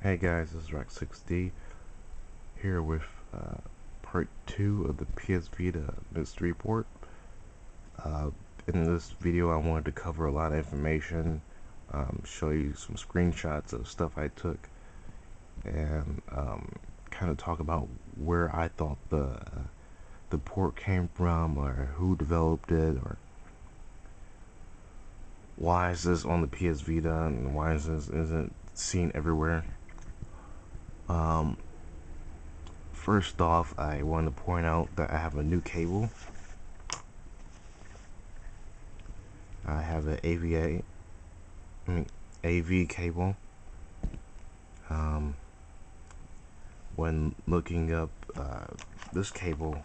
Hey guys, this is Rex6D here with part 2 of the PS Vita mystery report. Uh, in this video I wanted to cover a lot of information, show you some screenshots of stuff I took, and kind of talk about where I thought the port came from, or who developed it, or why is this on the PS Vita and why is this isn't seen everywhere. First off, I want to point out that I have a new cable. I have an AV cable. When looking up this cable,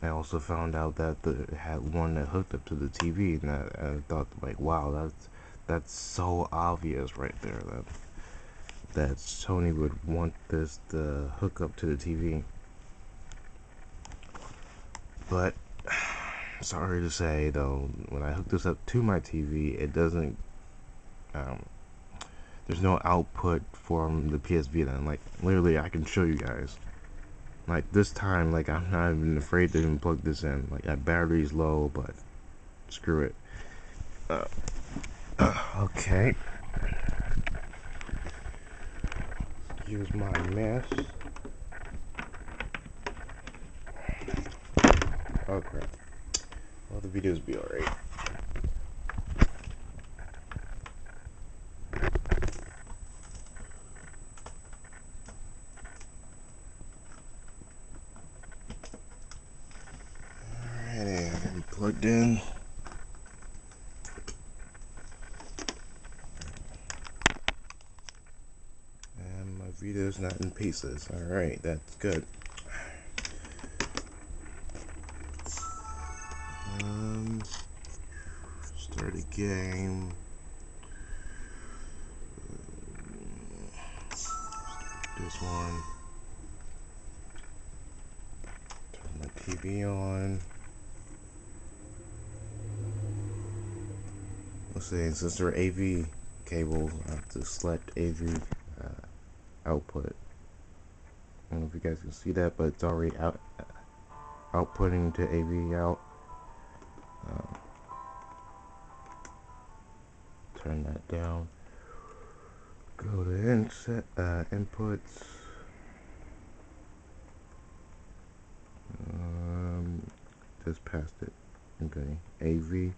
I also found out that it had one that hooked up to the TV, and I thought, like, wow, that's so obvious right there that Sony would want this to hook up to the TV. But sorry to say though, when I hook this up to my TV, it doesn't. There's no output from the PS Vita, and like literally, I can show you guys. Like this time, like I'm not even afraid to even plug this in. Like that battery's low, but screw it. Okay. Excuse my mess. Oh crap. Well, the videos be alright. Alrighty, I got it plugged in. And my Vita's not in pieces. Alright, that's good. Start a game. This one. Turn my TV on. Let's see, since they're AV cables, I have to select AV output. I don't know if you guys can see that, but it's already outputting to AV out. Turn that down. Go to inputs. Just passed it. Okay, AV.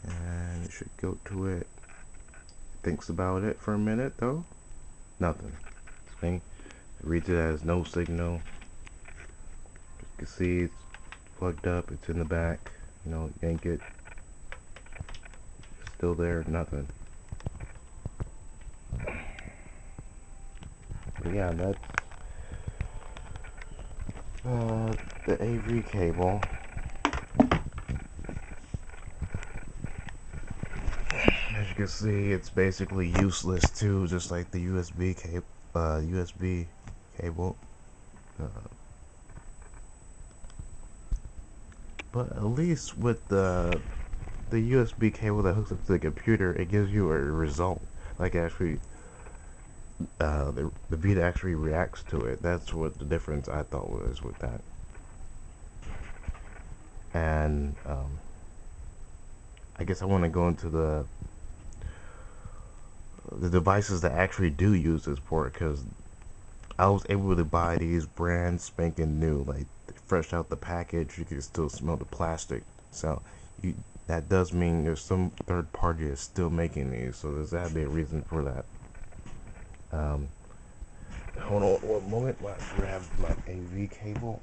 And it should go to it. Thinks about it for a minute though. Nothing. See? It reads it as no signal. You can see it's plugged up, it's in the back. You know, yank it. It's still there, nothing. But yeah, that's the AV cable. As you can see, it's basically useless too, just like the USB cable. But at least with the USB cable that hooks up to the computer, it gives you a result. Like actually, the Vita actually reacts to it. That's what the difference I thought was with that. And I guess I want to go into the devices that actually do use this port, because I was able to buy these brand spanking new, like fresh out the package. You can still smell the plastic, so that does mean there's some third party that's still making these, so there's gotta be a reason for that. Hold on one moment while I grab my AV cable.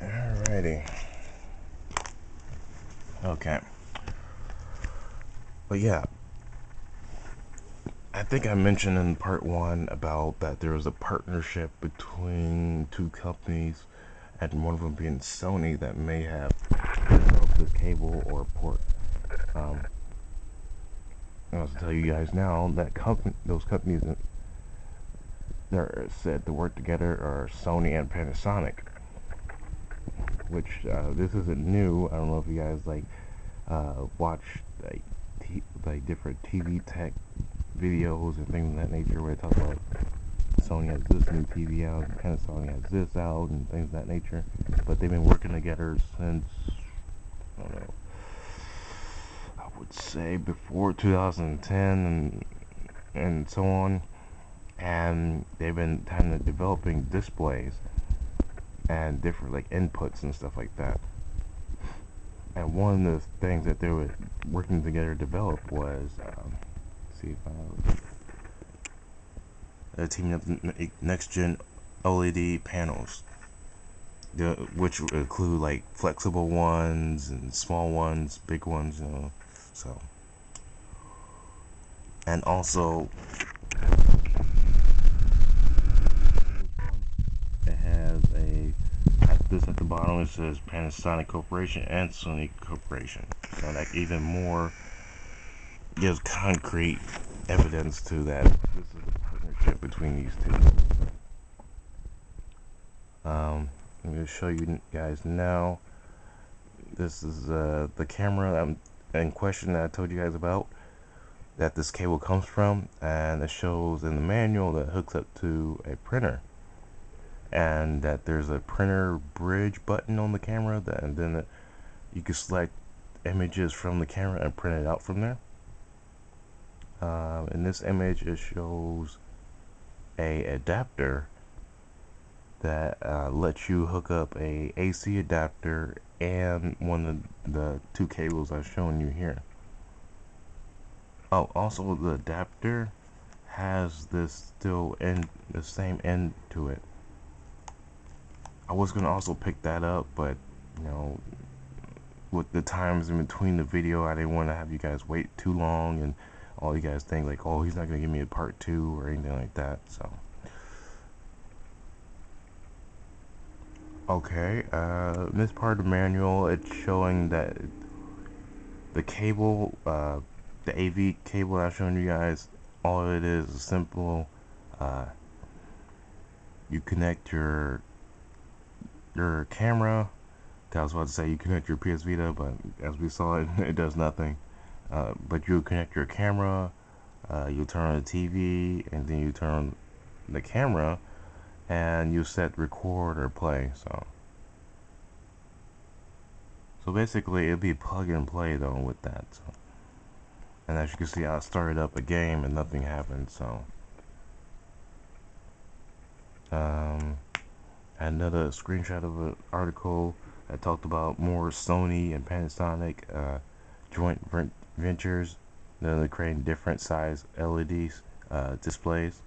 Alrighty. Okay. But yeah, I think I mentioned in part 1 about that there was a partnership between two companies, and one of them being Sony, that may have developed this cable or port. I'll tell you guys now that those companies they're said to work together are Sony and Panasonic, which this isn't new. I don't know if you guys watch like like different TV tech videos and things of that nature where they talk about Sony has this new TV out, and Panasonic has this out, and things of that nature. But they've been working together since, I don't know, I would say before 2010 and so on. And they've been kind of developing displays and different like inputs and stuff like that. And one of the things that they were working together to develop was, see if teaming up next gen LED panels, which include like flexible ones and small ones, big ones, you know. So, and also it has this at the bottom. It says Panasonic Corporation and Sony Corporation. So that even more gives concrete evidence to that this is a partnership between these two. I'm going to show you guys now. This is the camera in question that I told you guys about, that this cable comes from, and it shows in the manual that it hooks up to a printer, and that there's a printer bridge button on the camera, and then you can select images from the camera and print it out from there. In this image it shows a adapter that lets you hook up a AC adapter and one of the two cables I've shown you here. Oh, also the adapter has this still end, the same end to it. I was gonna also pick that up, but you know, with the times in between the video, I didn't want to have you guys wait too long and all you guys think like, oh, he's not gonna give me a part 2 or anything like that. So okay, this part of the manual, it's showing that the cable, the AV cable I've shown you guys, all it is simple. You connect your camera. I was about to say you connect your PS Vita, but as we saw, it does nothing. But you connect your camera, you turn on the TV, and then you turn on the camera, and you set record or play. So basically, it'd be plug and play though with that. So, and as you can see, I started up a game and nothing happened. So, another screenshot of an article that talked about more Sony and Panasonic joint ventures. They're creating different size LEDs displays.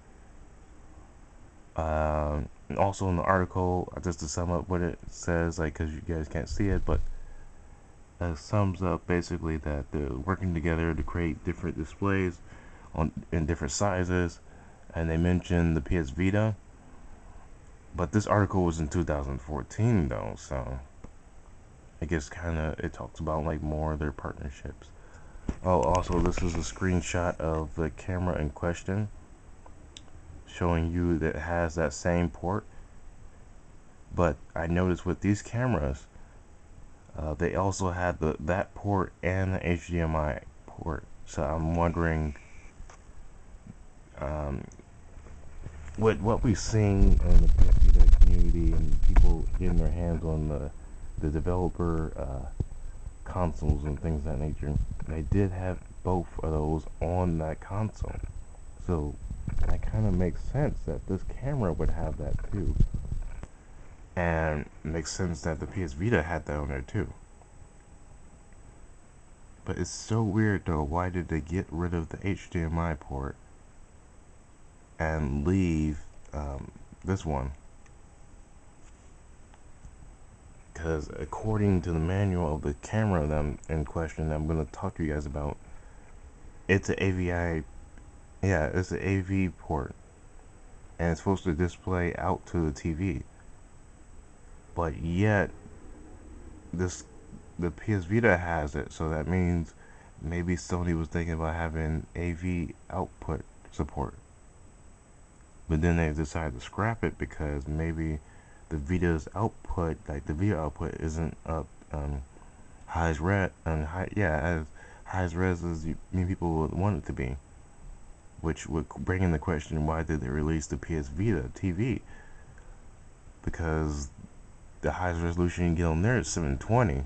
Also in the article, just to sum up what it says, like, because you guys can't see it, but sums up basically that they're working together to create different displays in different sizes, and they mentioned the PS Vita, but this article was in 2014 though, so I guess kind of it talks about like more of their partnerships. Oh, also this is a screenshot of the camera in question, showing you that it has that same port, but I noticed with these cameras they also had that port and the HDMI port. So I'm wondering what we've seen in the PS community and people getting their hands on the developer consoles and things of that nature. They did have both of those on that console, so that kind of makes sense that this camera would have that too. And it makes sense that the PS Vita had that on there too. But it's so weird though, why did they get rid of the HDMI port and leave this one? Because according to the manual of the camera that I'm in question that I'm going to talk to you guys about, it's an AVI, yeah, it's an AV port, and it's supposed to display out to the TV. But yet, the PS Vita has it, so that means maybe Sony was thinking about having AV output support. but then they decided to scrap it because maybe the Vita's output, like the video output, isn't up highest res and as high as res as many people would want it to be, which would bring in the question, why did they release the PS Vita TV? Because the highest resolution you get on there is 720.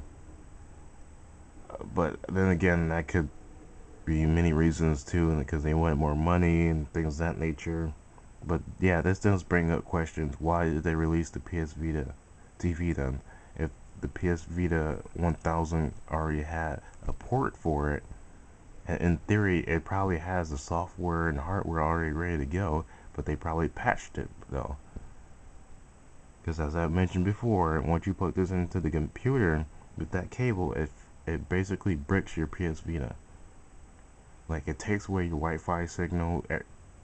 But then again, that could be many reasons too, and because they wanted more money and things of that nature. But yeah, this does bring up questions. Why did they release the PS Vita TV then? If the PS Vita 1000 already had a port for it, and in theory, it probably has the software and hardware already ready to go, but they probably patched it though. Because as I mentioned before, once you plug this into the computer with that cable, it basically bricks your PS Vita. Like, it takes away your Wi-Fi signal,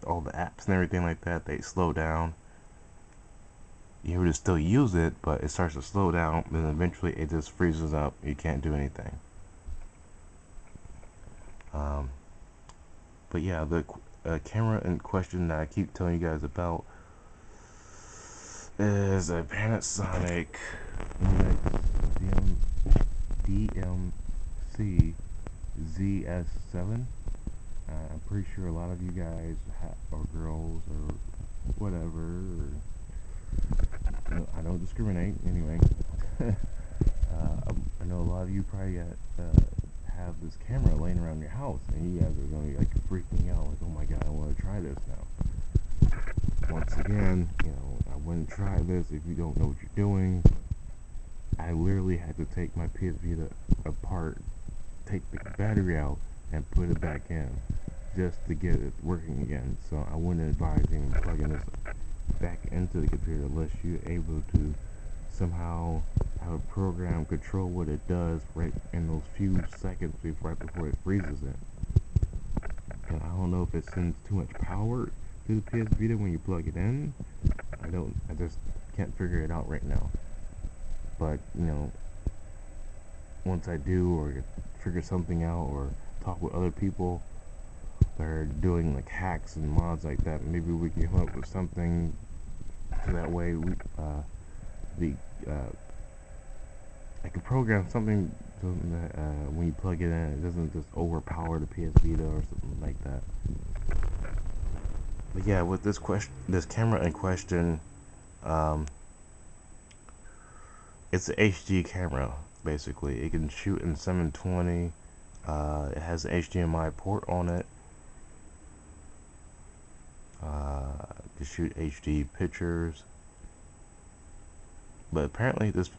all the apps and everything like that, they slow down. You would still use it, but it starts to slow down, then eventually it just freezes up. You can't do anything. But yeah, the camera in question that I keep telling you guys about is a Panasonic DMC ZS7. I'm pretty sure a lot of you guys or girls or whatever, I don't discriminate anyway. I know a lot of you probably have this camera laying around your house, and you guys are going to be like freaking out, like, oh my god, I want to try this now. Once again, I wouldn't try this if you don't know what you're doing. I literally had to take my PS Vita apart, take the battery out, and put it back in just to get it working again. So I wouldn't advise even plugging this back into the computer unless you're able to somehow have a program control what it does right in those few seconds right before it freezes it. And I don't know if it sends too much power to the PS Vita when you plug it in. I just can't figure it out right now. But, once I do, or figure something out, or talk with other people that are doing like hacks and mods like that, maybe we can come up with something so that way I can program something so that when you plug it in, it doesn't just overpower the PS Vita or something like that. But yeah, with this camera in question, it's an HD camera. Basically, it can shoot in 720. It has an HDMI port on it to shoot HD pictures. But apparently, this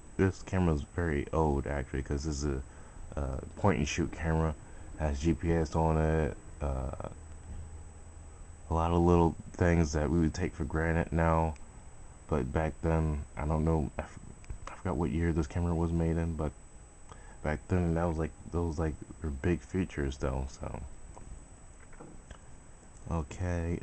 camera is very old actually, because this is a point and shoot camera. Has GPS on it. A lot of little things that we would take for granted now, but back then, I don't know. I forgot what year this camera was made in, but back then those were big features though. So okay,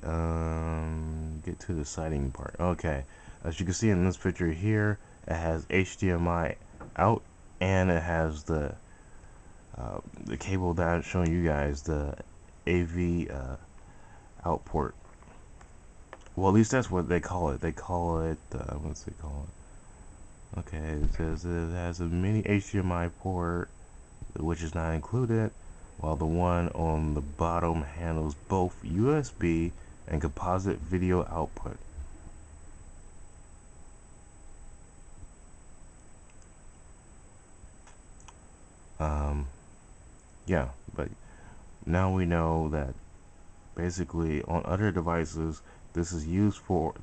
get to the sighting part. Okay, as you can see in this picture here, it has HDMI out, and it has the cable that I'm showing you guys, the AV out port. Well, at least that's what they call it. They call it what's it called? Okay, it says it has a mini HDMI port, which is not included, while the one on the bottom handles both USB and composite video output. Yeah, but now we know that basically on other devices, this port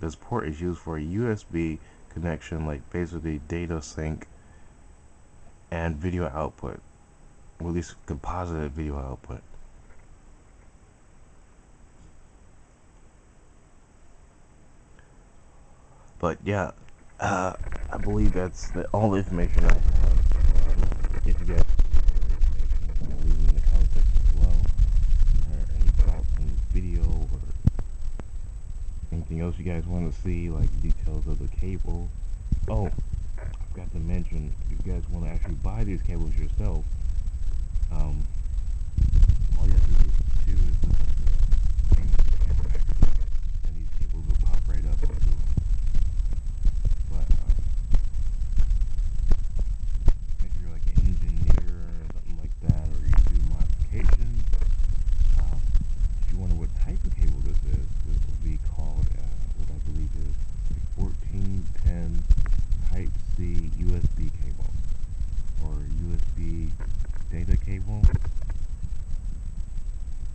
is used for a USB connection, like basically data sync and video output, or at least composite video output. But yeah, I believe that's all the information I have. If you guys have more information, leave them in the comment section below, or any thoughts on this video, or anything else you guys want to see, like details of the cable. Oh, I forgot to mention, if you guys want to actually buy these cables yourself, all you have to do is look up the camera, and these cables will pop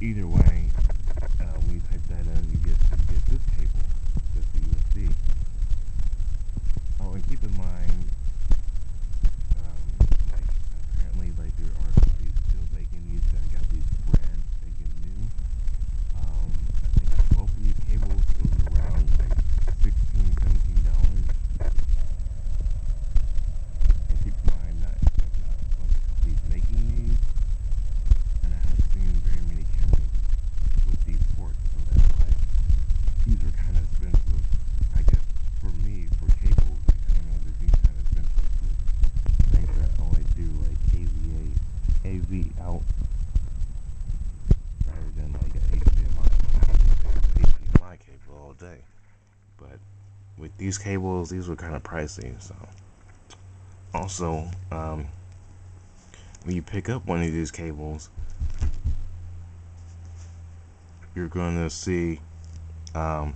either way, when you type that in, you get this cable, just the USB. Oh, and keep in mind, like apparently, like there are companies still making these. I got these brand spanking new. I think both of these cables was around like $16, $17. And keep in mind, not a bunch of companies making these, and I haven't seen very many cameras with these ports, so that's why these are kind of expensive. I guess for me, for cables, like, I don't know, they seem kind of expensive for things that only do like AV out rather than like an HDMI. HDMI cable all day, but with these cables, these were kind of pricey. So also, when you pick up one of these cables, you're going to see the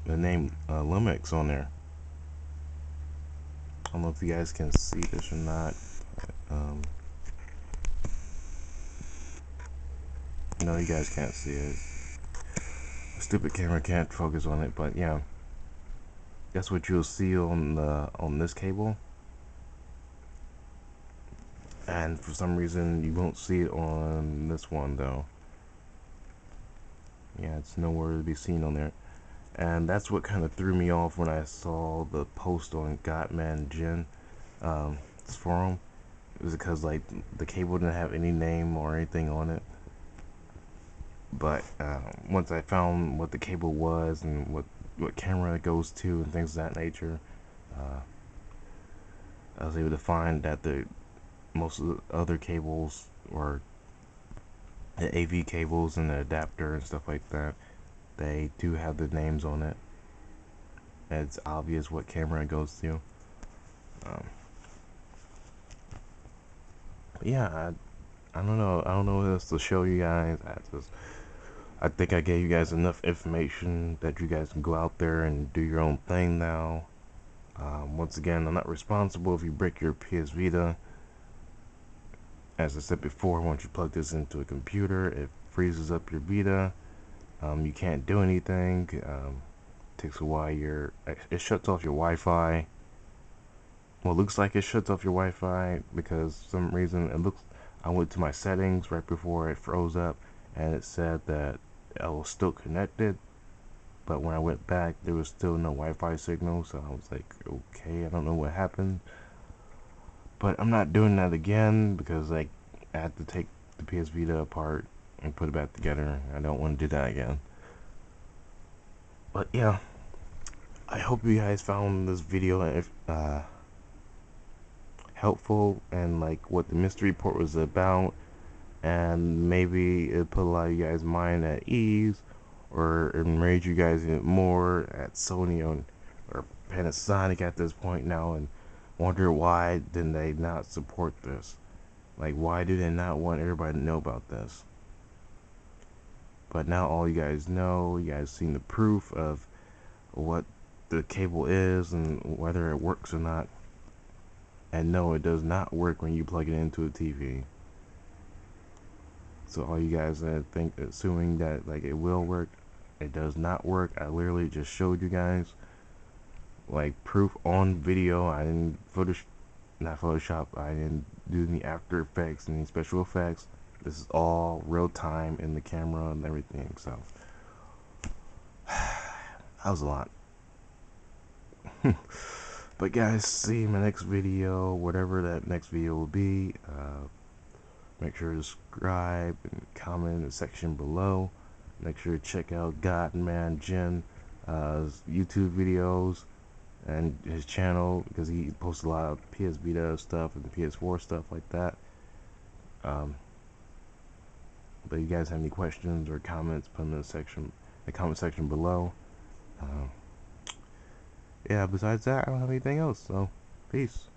name Lumix on there. I don't know if you guys can see this or not. No, you guys can't see it. The stupid camera can't focus on it, but yeah, that's what you'll see on this cable. And for some reason, you won't see it on this one though. Yeah, it's nowhere to be seen on there. And that's what kind of threw me off when I saw the post on Godman Jin this forum. It was because like the cable didn't have any name or anything on it. But once I found what the cable was and what camera it goes to and things of that nature, I was able to find that most of the other cables, or the AV cables and the adapter and stuff like that, they do have the names on it. It's obvious what camera it goes to. Yeah, I don't know. I don't know what else to show you guys. I think I gave you guys enough information that you guys can go out there and do your own thing now. Once again, I'm not responsible if you break your PS Vita. As I said before, once you plug this into a computer, it freezes up your Vita. You can't do anything. Takes a while. It shuts off your Wi-Fi. Well, it looks like it shuts off your Wi-Fi because for some reason I went to my settings right before it froze up, and it said that I was still connected. But when I went back, there was still no Wi-Fi signal. So I was like, okay, I don't know what happened. But I'm not doing that again because like I had to take the PS Vita apart and put it back together. I don't want to do that again. But yeah, I hope you guys found this video helpful and like what the mystery report was about, and maybe it put a lot of you guys' mind at ease, or enrage you guys more at Sony or Panasonic at this point now, and wonder why didn't they not support this. Like, why do they not want everybody to know about this? But now all you guys know, you guys seen the proof of what the cable is and whether it works or not. And no, it does not work when you plug it into a TV. So all you guys that assuming that like it will work, it does not work. I literally just showed you guys like proof on video. I didn't not Photoshop. I didn't do any After Effects, any special effects. This is all real time in the camera and everything. So that was a lot. But guys, see you in my next video, whatever that next video will be. Make sure to subscribe and comment in the section below. Make sure to check out Godman Jin YouTube videos and his channel, because he posts a lot of PS Vita stuff and PS4 stuff like that. But if you guys have any questions or comments, put them in the comment section below. Yeah, besides that, I don't have anything else, so peace.